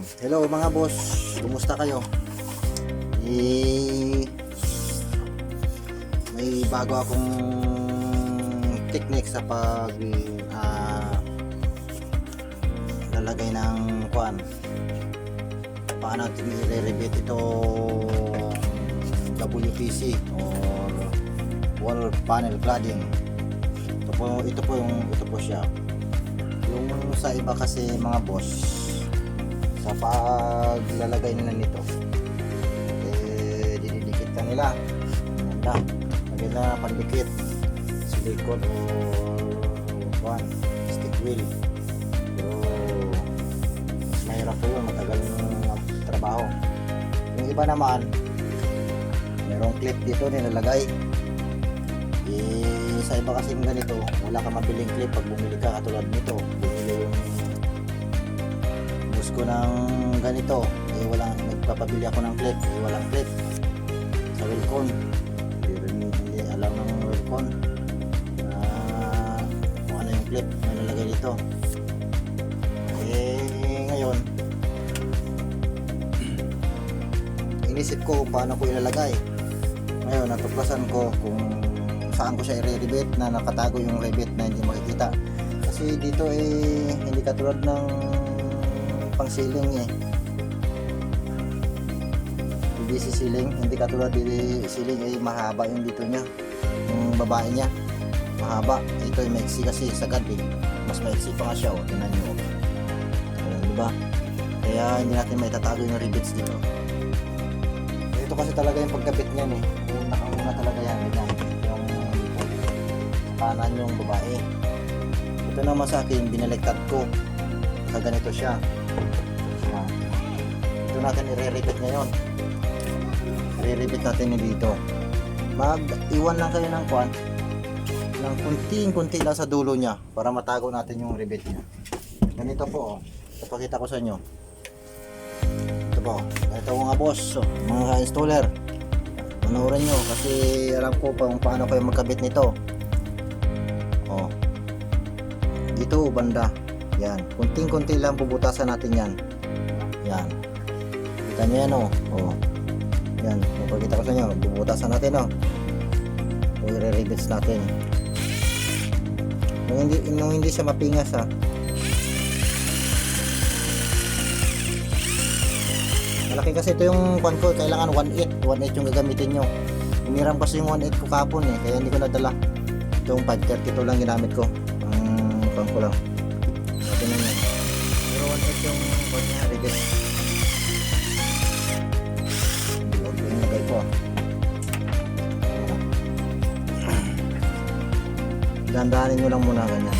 Hello mga boss, kumusta kayo? May bago akong technique sa pag lalagay ng kuan. Paano natin i-revet ito WPC or wall panel cladding. Ito po siya. Yung sa iba kasi mga boss, sa paglalagay nila nito dinidikit na nila lagyan na pandikit silicone or stick wheel, pero mas mahirap po yun, matagal ng trabaho. Yung iba naman merong clip dito nilalagay. Sa iba kasing ganito wala ka mabiling clip pag bumili ka, katulad nito bumili yung ko ng ganito, nagpapabili ako ng clip, walang clip sa Wilcon. Hindi alam ng Wilcon kung ano yung clip na nalagay dito. Ngayon inisip ko paano ko ilalagay. Ngayon natuklasan ko kung saan ko siya i-rebit na nakatago yung rebit na hindi makikita, kasi dito hindi katulad ng pang ceiling PVC ceiling, hindi katulad di ceiling mahaba yung dito niya, yung babae niya mahaba. Ito ay maiksi kasi sagad mas maiksi pa nga siya, tingnan nyo, diba? Kaya hindi natin maitatago yung rivets dito. Ito kasi talaga yung pagkabit niyan yung nakauna talaga yan, ganyan yung dito kanan yung babae. Ito naman sa akin binaliktad ko, sa ganito siya. Ito natin i-re-repeat ngayon. I-repeat natin dito. Mag-iwan lang kayo ng kwan ng kunting-kunti lang sa dulo niya para matago natin yung rebit niya. Ganito po, ipakita ko sa inyo. Ito po, ito mga boss, mga installer, panoorin nyo kasi alam ko kung paano kayo magkabit nito. Dito banda yan, kunting-kunti lang bubutasan natin yan. Yan. Kita nyo yan yan, mapagkita ko sa inyo, bubutasan natin o i-re-rivets natin. Nung hindi siya mapingas malaki kasi ito yung kwan ko, kailangan 1/8 yung gagamitin nyo. Hiniram kasi yung 1/8 ko kapon kaya hindi ko nadala. Itong 532 lang ginamit ko, ang kwan ko lang. Natin na yan. Pero 1/8 yung kwan niya, rivets. Nilagay ko dandanin nyo lang muna ganyan.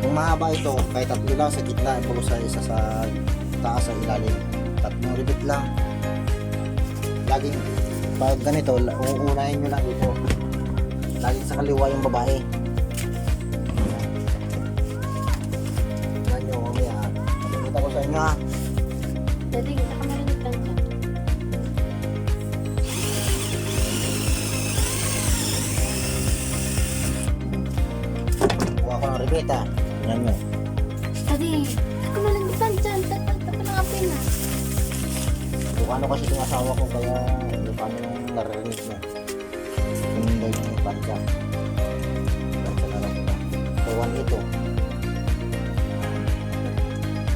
Kung mahaba ito, kahit tatlo lang sa gitna, ipalo sa isa sa taas sa ilalim, tatlong rivet lang. Laging pag ganito, uunahin nyo lang ito, laging sa kaliwa yung babae. Tignan nyo mamaya, nakikita ko sa inyo Daddy, nakamarinig lang dyan. kuha ko ng rivet tignan nyo. Daddy, nakamarinig lang dyan. Tatapos na nga pina. Kung ano kasi yung asawa ko, kaya hindi pa nyo naririnig mo yung yung pancha na lang ito. So 1/8 ito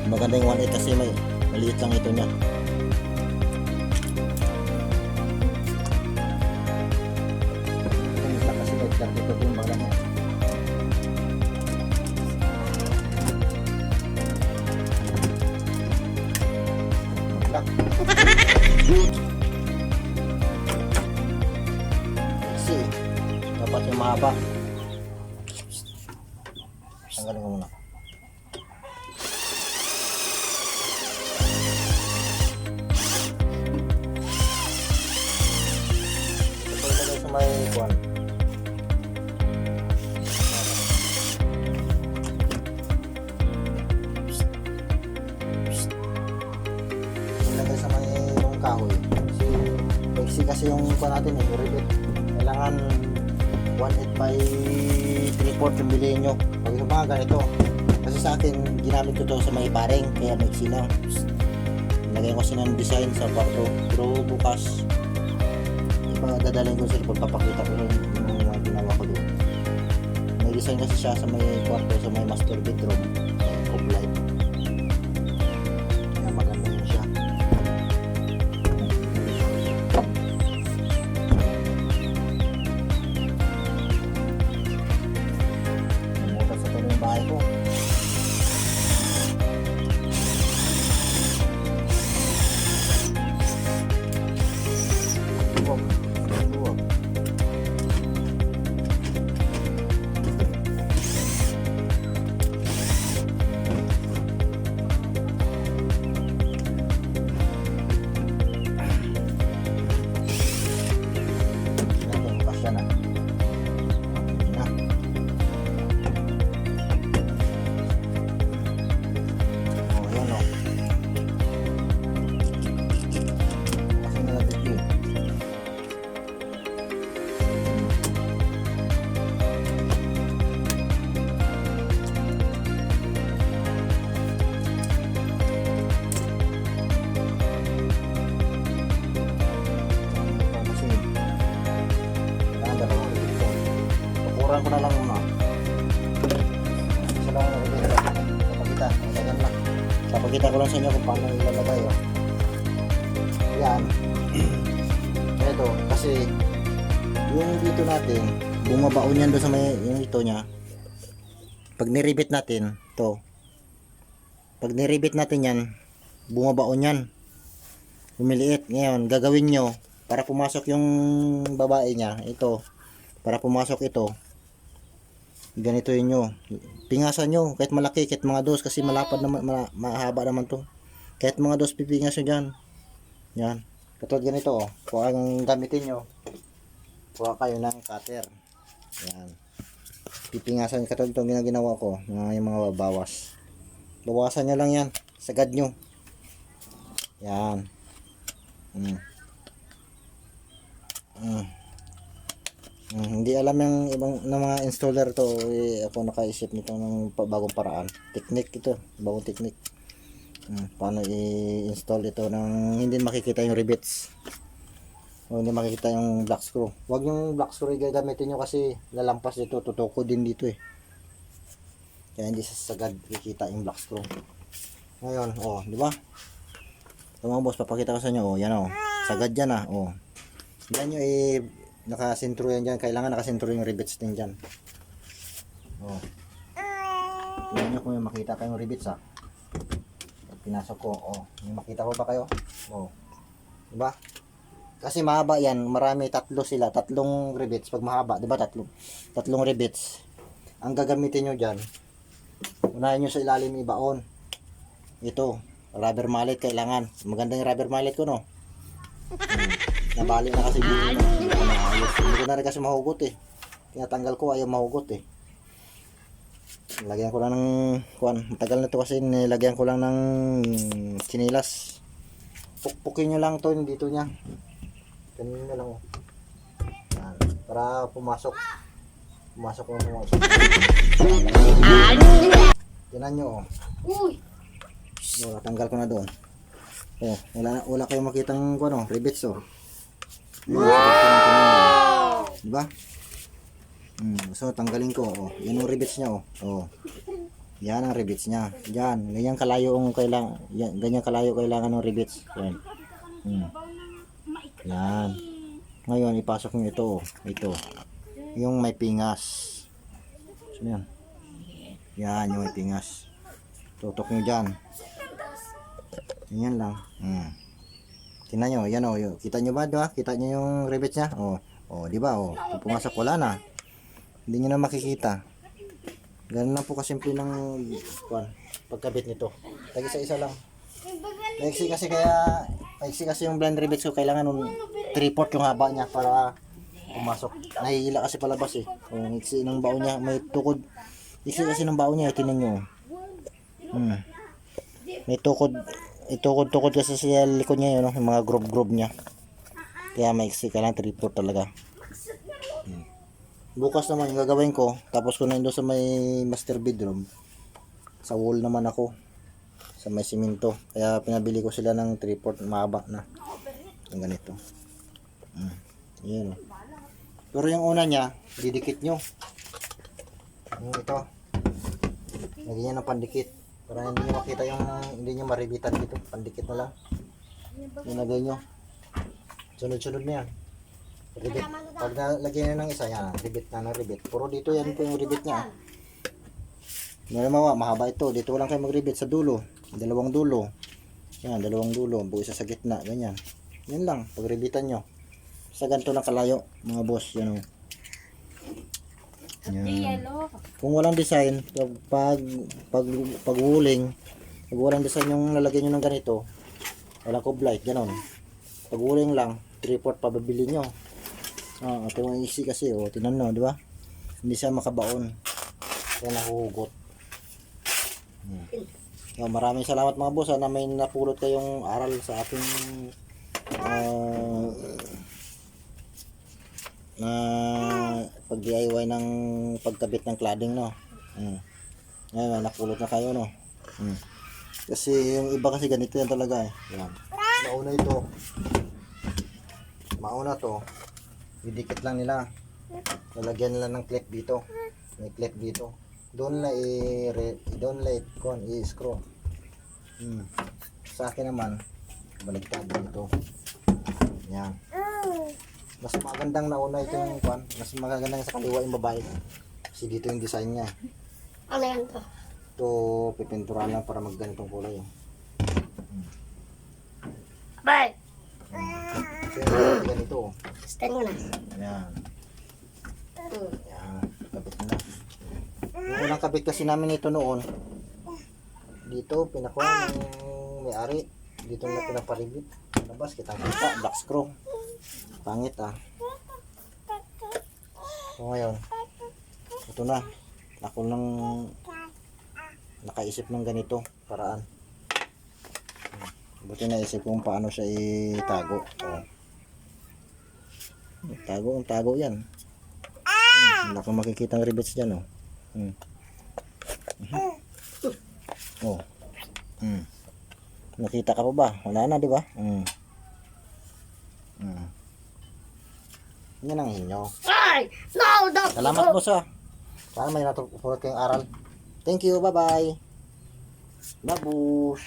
maganda yung 1/8 kasi maliit lang ito niya. Kasi nagkar dito yung bala niya. Kasi dapat yung mahaba. Tanggalin ko muna. Ito ilagay sa may kuwan. Ilagay sa may yung kahoy. Kasi yung kuwan natin yung rivet. Kailangan 1/8 by 3/4 yung bilihin nyo. Pag yung mga ganito, kasi sa akin, ginamit ko to sa may paring, kaya maiksi lang. Lagay ko kasi ng design sa kwarto. Pero bukas, dadalhin ko sila, pagpapakita ko rin yung mga ginawa ko doon. May design kasi siya sa may kwarto, sa may master bedroom, home light. Kaya maganda yun siya. Namutas sa tuloy yung bahay ko. Ko na lang muna. Isa lang ang papakita. Ilagan lang. Papakita ko lang sa inyo kung paano ilalagay. Oh. Yan. Ito. Kasi yung dito natin, bumabaon yan doon sa may yung ito niya. Pag niribit natin, to. Pag niribit natin yan, bumabaon yan. Lumiliit. Ngayon, gagawin nyo para pumasok yung babae niya. Ito. Para pumasok ito. Ganito yun nyo. Pingasan nyo. Kahit malaki, kahit mga dos. Kasi malapad naman, mahaba naman to. Kahit mga dos, pipingas nyo dyan. Yan. Katulad ganito, oh. Kung ang gamitin nyo, kuha kayo ng cutter. Yan. Pipingasan nyo. Katulad itong ginagawa ko. Yung mga bawas. Bawasan nyo lang yan. Sagad nyo. Yan. Hindi alam yung ibang ng mga installer to, ako nakaisip nito ng bagong paraan. Technique ito, bagong technique. Paano i-install ito nang hindi makikita yung rivets. O hindi makikita yung black screw. Huwag yung black screw gagamitin nyo kasi lalampas dito, tutuko din dito eh. Kaya hindi sasagad kikita yung black screw. Ngayon, di ba? Ito mga boss, papakita ko sa inyo, yan sagad yan Yan nyo nakasintro yan dyan. Kailangan nakasintro yung rivets din dyan. Tingnan nyo kung may makita kayong rivets pinasok ko. May makita ko ba kayo? Diba? Kasi mahaba yan. Marami, tatlo sila. Tatlong rivets. Pag mahaba, diba tatlong rivets. Ang gagamitin nyo dyan, unahin nyo sa ilalim ibaon. Ito, rubber mallet kailangan. Maganda yung rubber mallet ko, no? Nabali na kasi dito. Hindi ko na rin kasi mahugot eh. Tinatanggal ko, ayaw mahugot eh. Lagyan ko lang ng matagal na to kasi nilagyan ko lang ng sinilas. Pukpukin nyo lang to dito niya. Ganyan nyo lang yan, para pumasok na pumasok. Tinan nyo tanggal ko na doon. Wala kayong makitang rivets diba? So tanggalin ko yan ang rivets nya yan ang rivets nya. Ganyan kalayo ang kailangan, ganyan kalayo kailangan ng rivets. Yan. Ngayon ipasok nyo ito yung may pingas. So yan yung may pingas, tutok nyo dyan. Yan lang. Tingnan nyo, yan kita nyo ba, diba? Kita nyo yung rivets nya? Diba? Pumasok, wala na. Hindi nyo na makikita. Ganun lang po kasimple ng pagkabit nito. Tag-isa-isa lang. Maiksi kasi yung blind rivets ko, kailangan 3/4 yung haba niya para pumasok. Nahihila kasi palabas eh. Iksi ng baon niya, may tukod. Iksi kasi ng baon niya, tingnan nyo. May tukod kasi sa likod niya yung mga groove niya. Kaya maiksi, kailangan 3/4 talaga. Bukas naman yung gagawin ko, tapos ko na doon sa may master bedroom, Sa wall naman ako. Sa may simento. Kaya pinabili ko sila ng 3/4 mahaba na. Yung ganito. Yan. Pero yung una niya, didikit nyo. Yung ito. Lagyan niya ng pandikit. Para hindi nyo makita yung, hindi nyo maribitan dito. Pandikit na lang. Nilagay nyo. Sunod-sunod na yan. Ribit. Pag nalagyan nyo ng isa, yan. Ribit na ng ribit. Puro dito yan po yung ribit niya. Halimbawa, mahaba ito. Dito lang kayo magribit sa dulo. Dalawang dulo. Yan, dalawang dulo. Buo isa sa gitna. Ganyan. Yan lang. Pagribitan nyo. Sa ganito lang kalayo, mga boss. Yan o. Yan. Kung walang design, pag wuling, pag walang design yung lalagyan nyo ng ganito, walang kublight, ganon. Pag wuling lang, 3/4 pababili nyo. Ito yung easy kasi, tinan nyo, di ba? Hindi siya makabaon. Kaya nahuhugot. Maraming salamat mga boss na may napulot kayong aral sa ating na pag DIY ng pagkabit ng cladding, no. Ngayon napulot na kayo, no. Kasi yung iba kasi ganito yan talaga yan. Mauna to didikit lang nila, lalagyan nila ng clip dito, may clip dito, doon i-screw. Sa akin naman baligtad dito. Yan. Mas magandang nauna ito yung mas magandang sa kaliwa yung babae. Kasi dito yung design niya. Ano yan to? Ito pipinturahan lang para magganitong kulay. Bye! Kasi ganito. Stand mo na. Yan. Yan. Kabit na. Yung unang kabit kasi namin ito noon, dito pinakuha ng may-ari, dito na pinaparibit. Labas kitang kita, black screw. Pangit So ngayon, ito na. Ako nang nakaisip ng ganito paraan. Buti naisip kung paano siya itago. Tago yan. Wala kang makikita ng rivets dyan, Nakita ka pa ba? Wala na, di ba? Yan ang inyo. Ay! No! Salamat boss Sana may natupulot kayong aral. Thank you, bye bye. Babush.